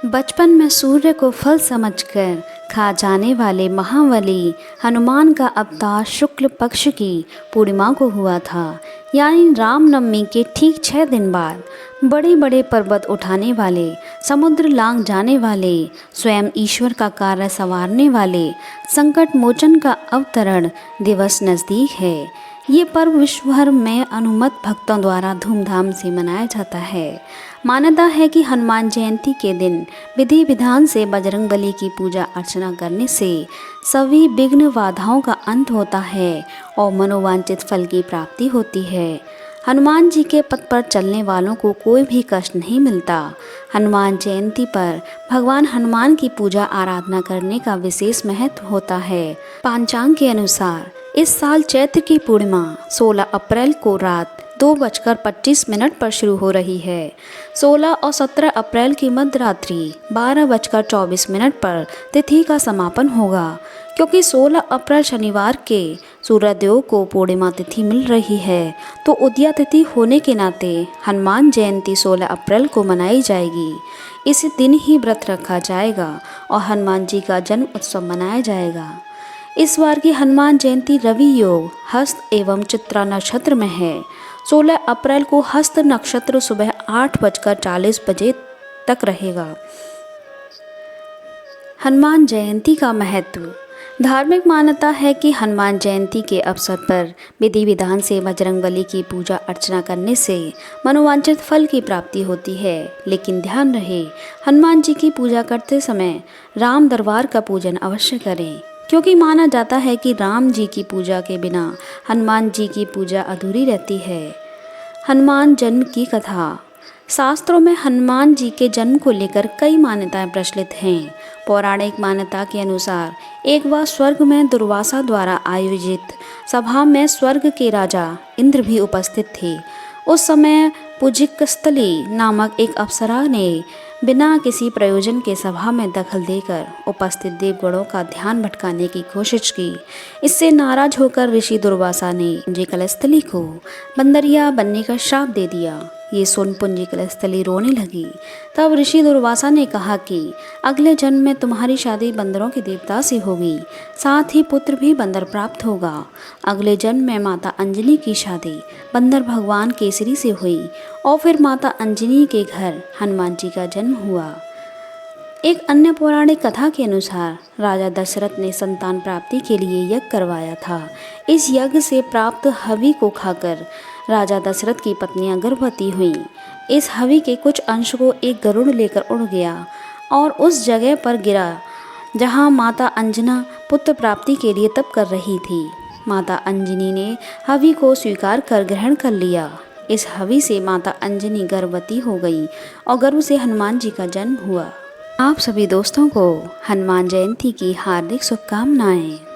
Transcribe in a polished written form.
बचपन में सूर्य को फल समझकर खा जाने वाले महाबली हनुमान का अवतार शुक्ल पक्ष की पूर्णिमा को हुआ था, यानी रामनवमी के ठीक 6 दिन बाद। बड़े बड़े पर्वत उठाने वाले, समुद्र लांघ जाने वाले, स्वयं ईश्वर का कार्य संवारने वाले संकट मोचन का अवतरण दिवस नज़दीक है। ये पर्व विश्व भर में अनुमत भक्तों द्वारा धूमधाम से मनाया जाता है। मान्यता है कि हनुमान जयंती के दिन विधि विधान से बजरंगबली की पूजा अर्चना करने से सभी विघ्न बाधाओं का अंत होता है और मनोवांछित फल की प्राप्ति होती है। हनुमान जी के पथ पर चलने वालों को कोई भी कष्ट नहीं मिलता। हनुमान जयंती पर भगवान हनुमान की पूजा आराधना करने का विशेष महत्व होता है। पंचांग के अनुसार इस साल चैत्र की पूर्णिमा 16 अप्रैल को रात 2:25 पर शुरू हो रही है। 16 और 17 अप्रैल की मध्यरात्रि 12:24 पर तिथि का समापन होगा। क्योंकि 16 अप्रैल शनिवार के सूर्योदय को पूर्णिमा तिथि मिल रही है, तो उदया तिथि होने के नाते हनुमान जयंती 16 अप्रैल को मनाई जाएगी। इस दिन ही व्रत रखा जाएगा और हनुमान जी का जन्म उत्सव मनाया जाएगा। इस बार की हनुमान जयंती रवि योग हस्त एवं चित्रा नक्षत्र में है। 16 अप्रैल को हस्त नक्षत्र सुबह 8:40 तक रहेगा। हनुमान जयंती का महत्व। धार्मिक मान्यता है कि हनुमान जयंती के अवसर पर विधि विधान से बजरंगबली की पूजा अर्चना करने से मनोवांछित फल की प्राप्ति होती है। लेकिन ध्यान रहे, हनुमान जी की पूजा करते समय राम दरबार का पूजन अवश्य करें, क्योंकि माना जाता है कि राम जी की पूजा के बिना हनुमान जी की पूजा अधूरी रहती है। हनुमान जन्म की कथा। शास्त्रों में हनुमान जी के जन्म को लेकर कई मान्यताएं प्रचलित हैं। पौराणिक मान्यता के अनुसार एक बार स्वर्ग में दुर्वासा द्वारा आयोजित सभा में स्वर्ग के राजा इंद्र भी उपस्थित थे। उस समय पुजिकस्थली नामक एक अप्सरा ने बिना किसी प्रयोजन के सभा में दखल देकर उपस्थित देवगणों का ध्यान भटकाने की कोशिश की। इससे नाराज होकर ऋषि दुर्वासा ने पुंजिकलस्थली को बंदरिया बनने का श्राप दे दिया। ये सुन पुंजिकलस्थली रोने लगी। तब ऋषि दुर्वासा ने कहा कि अगले जन्म में तुम्हारी शादी बंदरों के देवता से होगी, साथ ही पुत्र भी बंदर प्राप्त होगा। अगले जन्म में माता अंजनी की शादी बंदर भगवान केसरी से हुई और फिर माता अंजनी के घर हनुमान जी का जन्म हुआ। एक अन्य पौराणिक कथा के अनुसार राजा दशरथ ने संतान प्राप्ति के लिए यज्ञ करवाया था। इस यज्ञ से प्राप्त हवि को खाकर राजा दशरथ की पत्नियां गर्भवती हुईं। इस हवि के कुछ अंश को एक गरुड़ लेकर उड़ गया और उस जगह पर गिरा जहां माता अंजना पुत्र प्राप्ति के लिए तप कर रही थी। माता अंजनी ने हवि को स्वीकार कर ग्रहण कर लिया। इस हवि से माता अंजनी गर्भवती हो गई और गर्भ से हनुमान जी का जन्म हुआ। आप सभी दोस्तों को हनुमान जयंती की हार्दिक शुभकामनाएं।